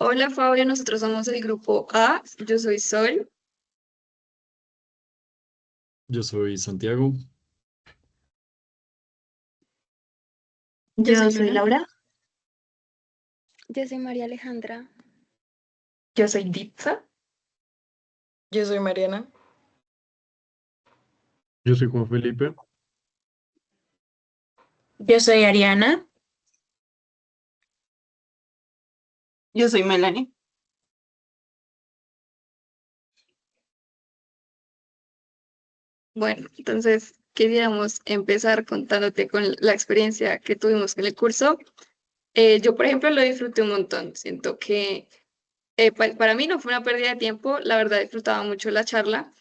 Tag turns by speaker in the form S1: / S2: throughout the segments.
S1: Hola Fabio, nosotros somos el grupo A, yo soy Sol.
S2: Yo soy Santiago.
S1: Yo
S3: Yo
S1: soy
S3: soy
S1: Luna.
S3: Laura.
S4: Yo soy María Alejandra.
S3: Yo soy Ditza.
S5: Yo soy Mariana.
S2: Yo soy Juan Felipe.
S3: Yo soy Ariana.
S6: Yo soy Melanie.
S1: Bueno, entonces queríamos empezar contándote con la experiencia que tuvimos en el curso. Yo, por ejemplo, lo disfruté un montón. Siento que para mí no fue una pérdida de tiempo. La verdad, disfrutaba mucho la charla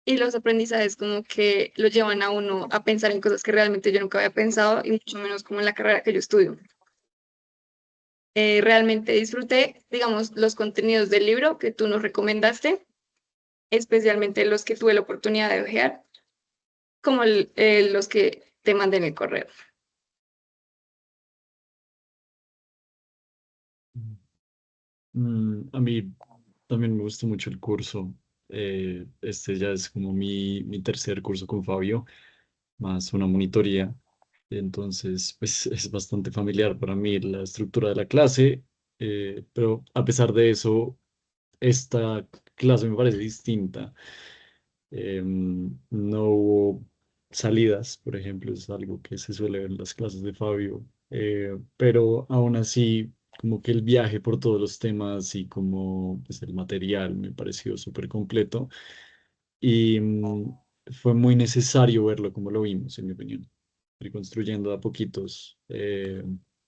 S1: y los aprendizajes como que lo llevan a uno a pensar en cosas que realmente yo nunca había pensado y mucho menos como en la carrera que yo estudio. Realmente disfruté, digamos, los contenidos del libro que tú nos recomendaste, especialmente los que tuve la oportunidad de ojear, como los que te mandé en el correo.
S2: A mí también me gustó mucho el curso. Este ya es como mi tercer curso con Fabio, más una monitoría. Entonces, pues es bastante familiar para mí la estructura de la clase, pero a pesar de eso, esta clase me parece distinta. No hubo salidas, por ejemplo, es algo que se suele ver en las clases de Fabio, pero aún así, como que el viaje por todos los temas y como pues, el material me pareció súper completo y fue muy necesario verlo como lo vimos, en mi opinión, ir construyendo de a poquitos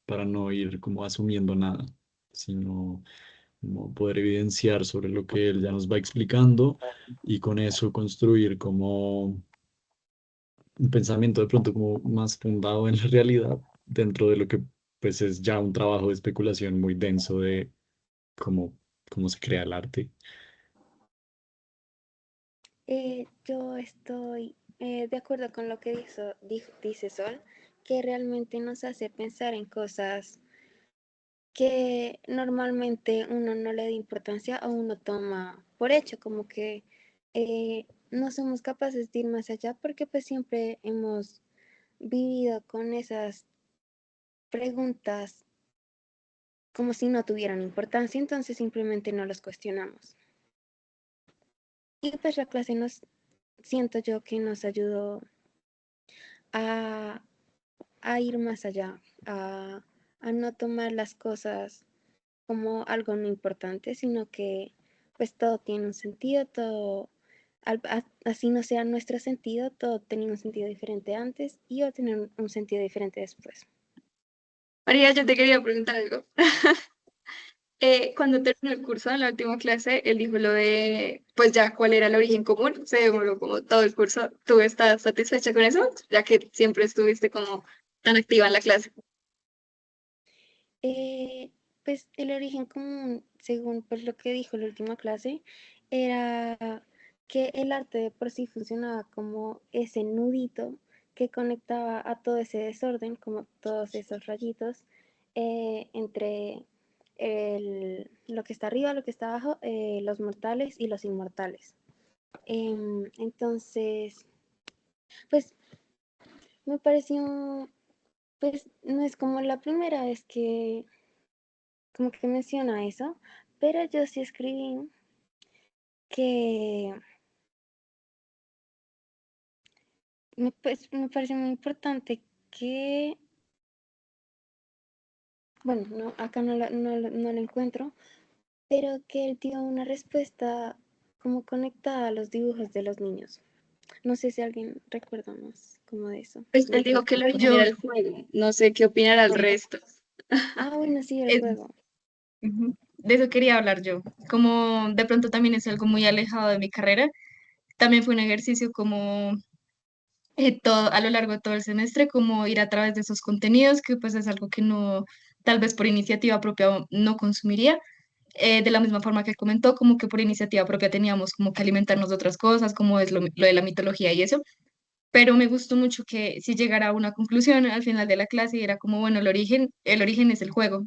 S2: para no ir como asumiendo nada, sino como poder evidenciar sobre lo que él ya nos va explicando y con eso construir como un pensamiento de pronto como más fundado en la realidad dentro de lo que pues es ya un trabajo de especulación muy denso de cómo, cómo se crea el arte.
S4: Yo estoy de acuerdo con lo que dice Sol, que realmente nos hace pensar en cosas que normalmente uno no le da importancia o uno toma por hecho, como que no somos capaces de ir más allá porque pues siempre hemos vivido con esas preguntas como si no tuvieran importancia, entonces simplemente no los cuestionamos. Y pues la clase siento yo que nos ayudó a, a ir más allá, a no tomar las cosas como algo no importante, sino que pues todo tiene un sentido, todo, así no sea nuestro sentido, todo tenía un sentido diferente antes y va a tener un sentido diferente después.
S1: María, yo te quería preguntar algo. Cuando terminó el curso, en la última clase, él dijo lo de, pues ya, cuál era el origen común. Se demoró como todo el curso. ¿Tú estás satisfecha con eso? Ya que siempre estuviste como tan activa en la clase.
S4: Eh, pues el origen común, según pues, lo que dijo la última clase, era que el arte de por sí funcionaba como ese nudito que conectaba a todo ese desorden, como todos esos rayitos, entre lo que está arriba, lo que está abajo, los mortales y los inmortales. Entonces, pues me pareció, pues no es como la primera vez que como que menciona eso, pero yo sí escribí que me parece muy importante que, bueno, no, acá no la encuentro, pero que él dio una respuesta como conectada a los dibujos de los niños. No sé si alguien recuerda más como de eso,
S1: Pues él
S4: de
S1: dijo
S4: los
S1: que el origen
S6: Yo,
S1: era el juego. No sé qué opinará el resto.
S4: bueno, sí, el
S6: eh,
S4: juego.
S6: ujú, de eso quería hablar yo. Como de pronto también es algo muy alejado de mi carrera, también fue un ejercicio como todo, a lo largo de todo el semestre, como ir a través de esos contenidos, que pues es algo que no, tal vez por iniciativa propia no consumiría. De la misma forma que él comentó, como que por iniciativa propia teníamos como que alimentarnos de otras cosas, como es lo de la mitología y eso. Pero me gustó mucho que si llegara a una conclusión al final de la clase y era como, bueno, el origen es el juego.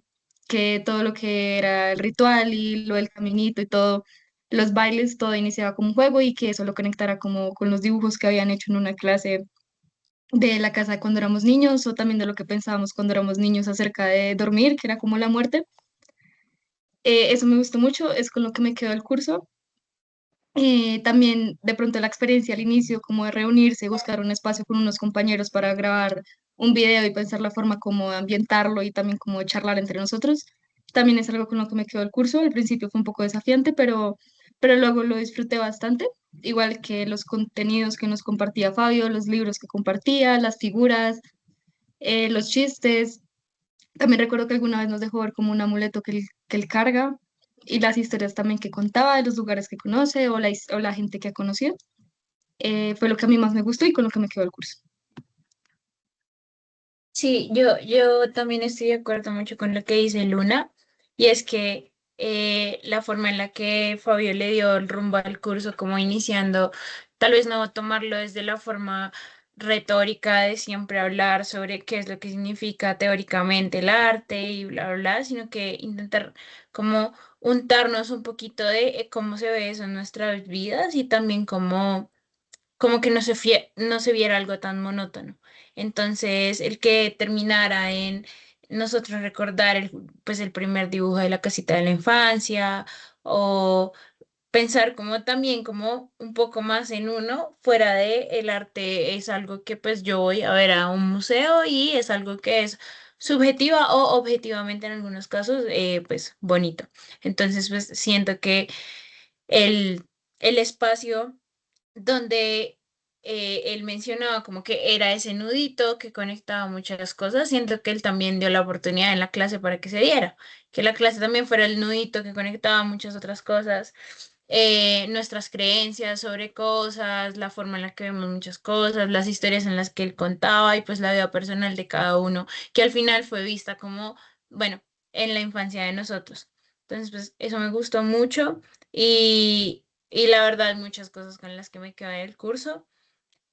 S6: que todo lo que era el ritual y lo del caminito y todo, los bailes, todo iniciaba como un juego y que eso lo conectara como con los dibujos que habían hecho en una clase de la casa cuando éramos niños o también de lo que pensábamos cuando éramos niños acerca de dormir, que era como la muerte. Eso me gustó mucho, es con lo que me quedó el curso. También de pronto la experiencia al inicio, como de reunirse, buscar un espacio con unos compañeros para grabar un video y pensar la forma como ambientarlo y también como charlar entre nosotros, también es algo con lo que me quedó el curso. Al principio fue un poco desafiante, pero luego lo disfruté bastante, igual que los contenidos que nos compartía Fabio, los libros que compartía, las figuras, los chistes. También recuerdo que alguna vez nos dejó ver como un amuleto que él carga y las historias también que contaba de los lugares que conoce o la gente que ha conocido. Fue lo que a mí más me gustó y con lo que me quedó el curso.
S3: Sí, yo también estoy de acuerdo mucho con lo que dice Luna, y es que la forma en la que Fabio le dio el rumbo al curso, como iniciando, tal vez no tomarlo desde la forma retórica de siempre hablar sobre qué es lo que significa teóricamente el arte y bla, bla, bla, sino que intentar como untarnos un poquito de cómo se ve eso en nuestras vidas y también como que no se viera algo tan monótono. Entonces, el que terminara en nosotros recordar pues el primer dibujo de la casita de la infancia o pensar como también como un poco más en uno, fuera de el arte es algo que pues yo voy a ver a un museo y es algo que es subjetiva o objetivamente en algunos casos pues bonito. Entonces, pues siento que el, el espacio donde él mencionaba como que era ese nudito que conectaba muchas cosas, siento que él también dio la oportunidad en la clase para que se diera, que la clase también fuera el nudito que conectaba muchas otras cosas, nuestras creencias sobre cosas, la forma en la que vemos muchas cosas, las historias en las que él contaba y pues la vida personal de cada uno, que al final fue vista como, bueno, en la infancia de nosotros. Entonces, pues eso me gustó mucho y... Y la verdad, muchas cosas con las que me quedé el curso,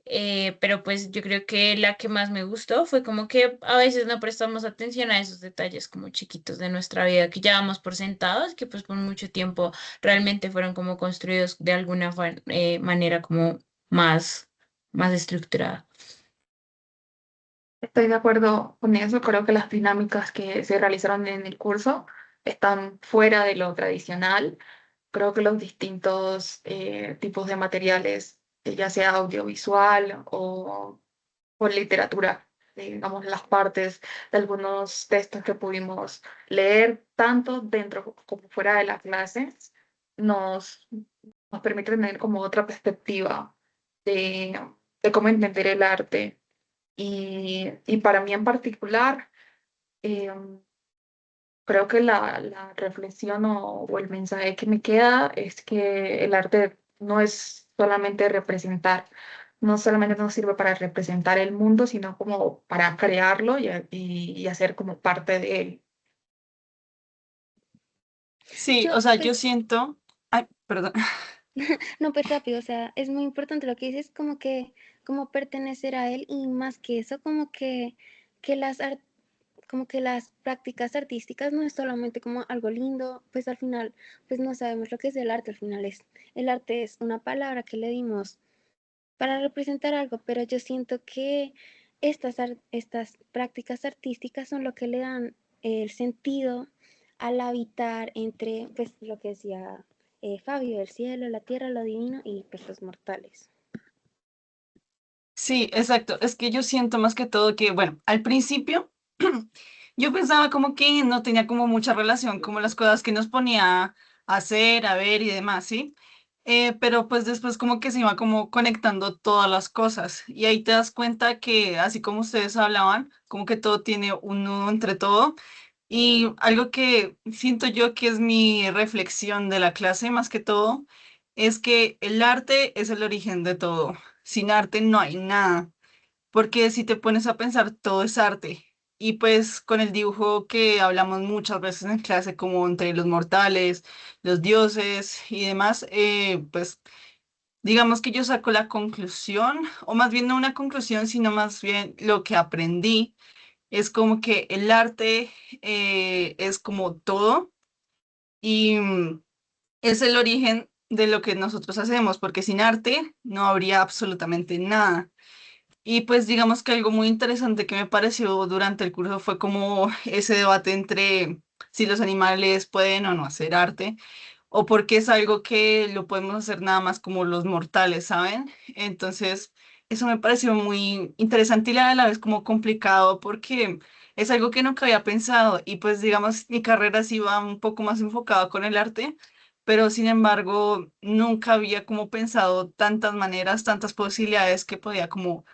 S3: pero pues yo creo que la que más me gustó fue como que a veces no prestamos atención a esos detalles como chiquitos de nuestra vida que ya damos por sentados, que pues por mucho tiempo realmente fueron como construidos de alguna manera como más, más estructurada.
S7: Estoy de acuerdo con eso. Creo que las dinámicas que se realizaron en el curso están fuera de lo tradicional. Creo que los distintos tipos de materiales, ya sea audiovisual o literatura, digamos, las partes de algunos textos que pudimos leer, tanto dentro como fuera de la clase, nos, nos permite tener como otra perspectiva de, de cómo entender el arte. Y para mí en particular, eh, creo que la reflexión o el mensaje que me queda es que el arte no es solamente representar, no solamente nos sirve para representar el mundo, sino como para crearlo y hacer como parte de él.
S5: Sí,
S4: Yo,
S5: o sea, yo
S4: pues,
S5: siento, ay, perdón.
S4: no, pues rápido, o sea, es muy importante lo que dices, como que, como pertenecer a él y más que eso, que las como que las prácticas artísticas no es solamente como algo lindo, pues al final, pues no sabemos lo que es el arte, al final el arte es una palabra que le dimos para representar algo, pero yo siento que estas prácticas artísticas son lo que le dan el sentido al habitar entre, pues lo que decía Fabio, el cielo, la tierra, lo divino y pues los mortales.
S5: Sí, exacto. Es que yo siento más que todo que, bueno, al principio yo pensaba como que no tenía como mucha relación como las cosas que nos ponía a hacer, a ver y demás, ¿sí? Pero pues después como que se iba como conectando todas las cosas y ahí te das cuenta que así como ustedes hablaban, como que todo tiene un nudo entre todo y algo que siento yo que es mi reflexión de la clase más que todo es que el arte es el origen de todo. Sin arte no hay nada, porque si te pones a pensar, todo es arte. Y pues con el dibujo que hablamos muchas veces en clase, como entre los mortales, los dioses y demás, pues digamos que yo saco la conclusión, o más bien no una conclusión, sino más bien lo que aprendí Es como que el arte es como todo y es el origen de lo que nosotros hacemos, porque sin arte no habría absolutamente nada. Y pues digamos que algo muy interesante que me pareció durante el curso fue como ese debate entre si los animales pueden o no hacer arte, o porque es algo que lo podemos hacer nada más como los mortales, ¿saben? Entonces, eso me pareció muy interesante y a la vez como complicado porque es algo que nunca había pensado y pues digamos mi carrera sí va un poco más enfocada con el arte, pero sin embargo nunca había como pensado tantas maneras, tantas posibilidades que podía como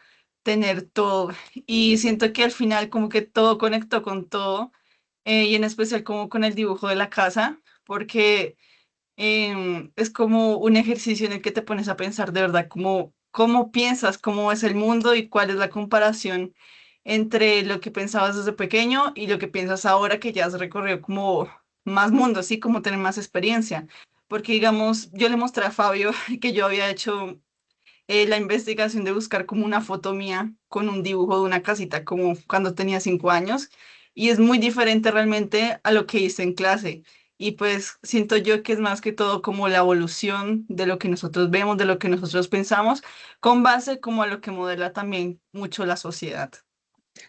S5: tener todo y siento que al final como que todo conectó con todo y en especial como con el dibujo de la casa porque es como un ejercicio en el que te pones a pensar de verdad cómo piensas, cómo es el mundo y cuál es la comparación entre lo que pensabas desde pequeño y lo que piensas ahora que ya has recorrido como más mundo, así como tener más experiencia. Porque digamos, yo le mostré a Fabio que yo había hecho la investigación de buscar como una foto mía con un dibujo de una casita como cuando tenía 5 años y es muy diferente realmente a lo que hice en clase. Y pues siento yo que es más que todo como la evolución de lo que nosotros vemos, de lo que nosotros pensamos, con base como a lo que modela también mucho la sociedad.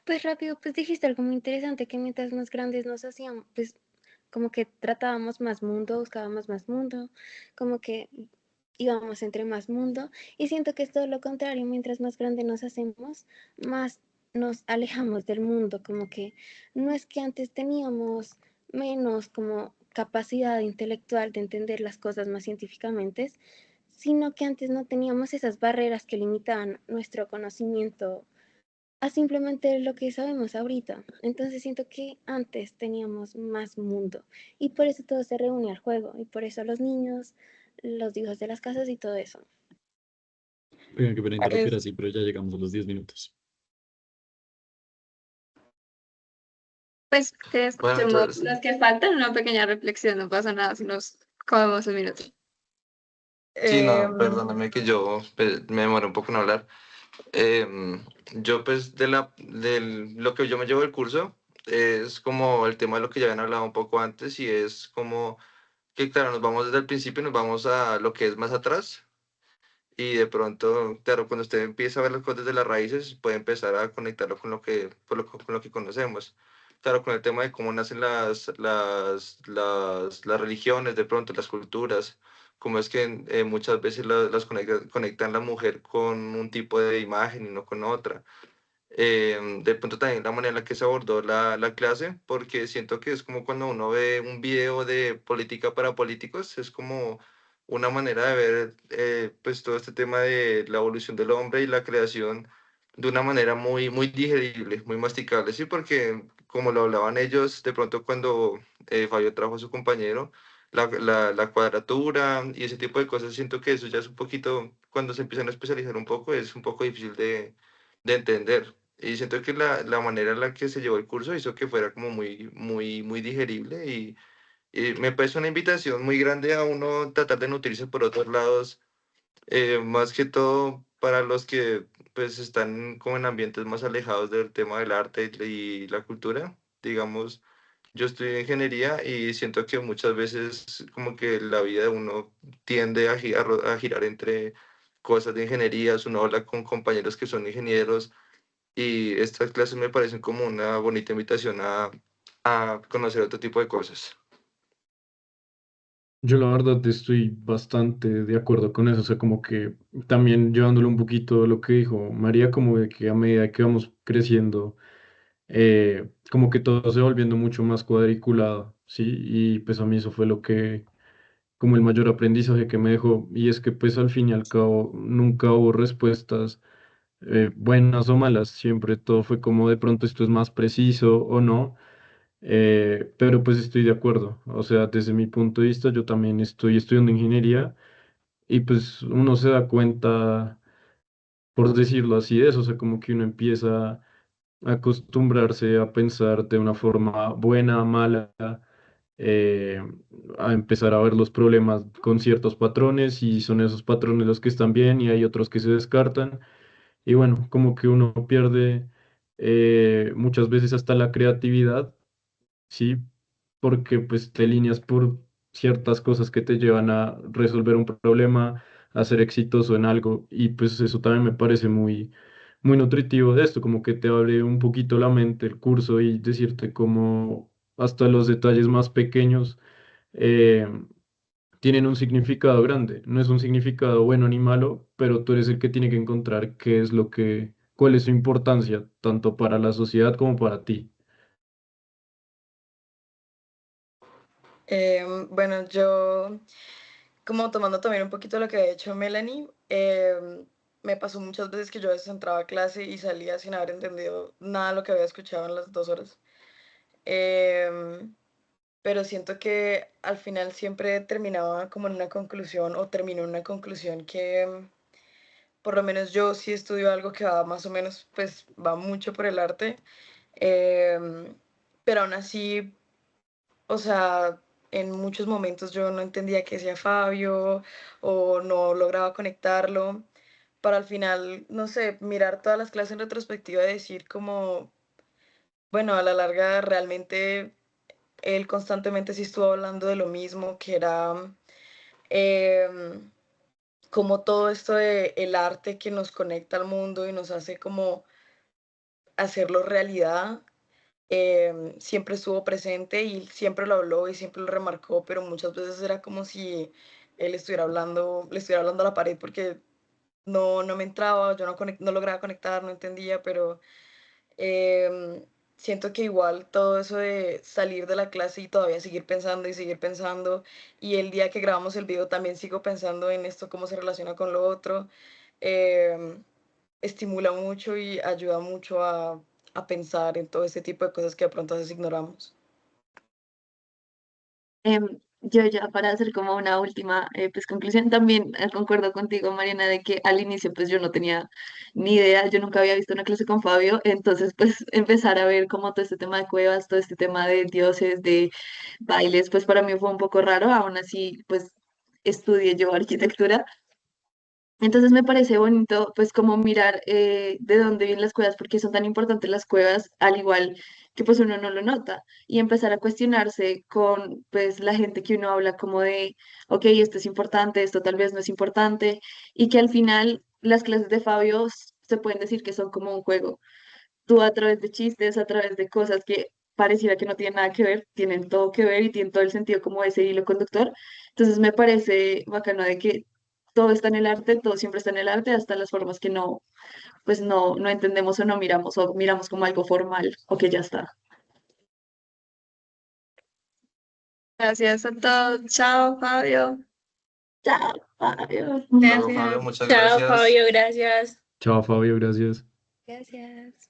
S4: Pues rápido, pues dijiste algo muy interesante, que mientras más grandes nos hacíamos, pues como que tratábamos más mundo, buscábamos más mundo, como que íbamos entre más mundo. Y siento que es todo lo contrario, mientras más grande nos hacemos, más nos alejamos del mundo, como que no es que antes teníamos menos como capacidad intelectual de entender las cosas más científicamente, sino que antes no teníamos esas barreras que limitaban nuestro conocimiento a simplemente lo que sabemos ahorita. Entonces siento que antes teníamos más mundo y por eso todo se reúne al juego y por eso los niños, los dibujos de las casas y todo eso.
S2: Oigan, que para interrumpir
S1: Es,
S2: así, pero ya llegamos a los 10 minutos.
S1: pues que
S8: Bueno,
S1: escuchemos
S8: entonces,
S1: las que faltan, una pequeña reflexión, no pasa nada si nos comemos un minuto.
S8: sí, no,
S5: Em,
S8: perdóname que yo me demoré un poco en hablar. Yo pues lo que yo me llevo del curso es como el tema de lo que ya habían hablado un poco antes y es como que claro, nos vamos desde el principio y nos vamos a lo que es más atrás y de pronto, claro, cuando usted empieza a ver las cosas de las raíces puede empezar a conectarlo con lo que conocemos. Claro, con el tema de cómo nacen las religiones, de pronto las culturas, cómo es que muchas veces las conectan la mujer con un tipo de imagen y no con otra. De pronto también la manera en la que se abordó la clase, porque siento que es como cuando uno ve un video de política para políticos, es como una manera de ver pues todo este tema de la evolución del hombre y la creación de una manera muy, muy digerible, muy masticable, sí, porque como lo hablaban ellos, de pronto cuando Fabio trajo a su compañero, la cuadratura y ese tipo de cosas, siento que eso ya es un poquito, cuando se empiezan a especializar un poco, es un poco difícil de entender. Y siento que la manera en la que se llevó el curso hizo que fuera como muy, muy, muy digerible y me parece una invitación muy grande a uno tratar de nutrirse por otros lados, más que todo para los que pues están como en ambientes más alejados del tema del arte y la cultura. Digamos, yo estudio ingeniería y siento que muchas veces como que la vida de uno tiende a girar entre cosas de ingeniería, uno habla con compañeros que son ingenieros y estas clases me parecen como una bonita invitación a conocer otro tipo de cosas.
S2: Yo la verdad estoy bastante de acuerdo con eso, o sea, como que también llevándolo un poquito a lo que dijo María, como de que a medida que vamos creciendo, como que todo se va volviendo mucho más cuadriculado, ¿sí? Y pues a mí eso fue lo que, como el mayor aprendizaje que me dejó, y es que pues al fin y al cabo nunca hubo respuestas buenas o malas, siempre todo fue como de pronto esto es más preciso o no. Pero pues estoy de acuerdo. O sea, desde mi punto de vista, yo también estoy estudiando ingeniería y pues uno se da cuenta, por decirlo así, de eso. O sea, como que uno empieza a acostumbrarse a pensar de una forma buena, mala, eh, a empezar a ver los problemas con ciertos patrones y son esos patrones los que están bien y hay otros que se descartan. Y bueno, como que uno pierde
S9: muchas veces hasta la creatividad, ¿sí? Porque pues te alineas por ciertas cosas que te llevan a resolver un problema, a ser exitoso en algo, y pues eso también me parece muy nutritivo de esto, como que te abre un poquito la mente el curso y decirte como hasta los detalles más pequeños eh, tienen un significado grande. No es un significado bueno ni malo, pero tú eres el que tiene que encontrar qué es lo que, cuál es su importancia, tanto para la sociedad como para ti.
S10: Bueno, yo, como tomando también un poquito lo que ha hecho Melanie, me pasó muchas veces que yo a veces entraba a clase y salía sin haber entendido nada de lo que había escuchado en las 2 horas. Em, pero siento que al final siempre terminaba como en una conclusión o terminó en una conclusión que por lo menos yo sí estudio algo que va más o menos, pues va mucho por el arte, em, pero aún así, o sea, en muchos momentos yo no entendía qué decía Fabio o no lograba conectarlo, para al final, no sé, mirar todas las clases en retrospectiva y decir como, bueno, a la larga realmente él constantemente sí estuvo hablando de lo mismo, que era em, como todo esto de el arte que nos conecta al mundo y nos hace como hacerlo realidad, siempre estuvo presente y siempre lo habló y siempre lo remarcó, pero muchas veces era como si él estuviera hablando, le estuviera hablando a la pared porque no me entraba, yo no lograba conectar, no entendía, pero Em, siento que igual todo eso de salir de la clase y todavía seguir pensando, y el día que grabamos el video también sigo pensando en esto, cómo se relaciona con lo otro, em, estimula mucho y ayuda mucho a pensar en todo ese tipo de cosas que de pronto a veces ignoramos.
S1: Yo ya para hacer como una última pues conclusión, también concuerdo contigo, Mariana, de que al inicio pues yo no tenía ni idea, yo nunca había visto una clase con Fabio, entonces pues empezar a ver como todo este tema de cuevas, todo este tema de dioses, de bailes, pues para mí fue un poco raro, aún así pues estudié yo arquitectura. Entonces me parece bonito, pues, como mirar de dónde vienen las cuevas, porque son tan importantes las cuevas, al igual que pues uno no lo nota, y empezar a cuestionarse con pues la gente que uno habla como de, ok, esto es importante, esto tal vez no es importante, y que al final las clases de Fabio se pueden decir que son como un juego. Tú a través de chistes, a través de cosas que pareciera que no tienen nada que ver, tienen todo que ver y tienen todo el sentido como ese hilo conductor. Entonces me parece bacano de que todo está en el arte, todo siempre está en el arte, hasta las formas que no, pues no entendemos o miramos como algo formal o que ya está. Gracias a todos. Chao, Fabio. Chao, Fabio.
S8: Chao, Fabio,
S6: Gracias.
S8: muchas
S3: Chao,
S8: gracias.
S3: Fabio, gracias.
S9: Chao, Fabio, gracias.
S4: Gracias.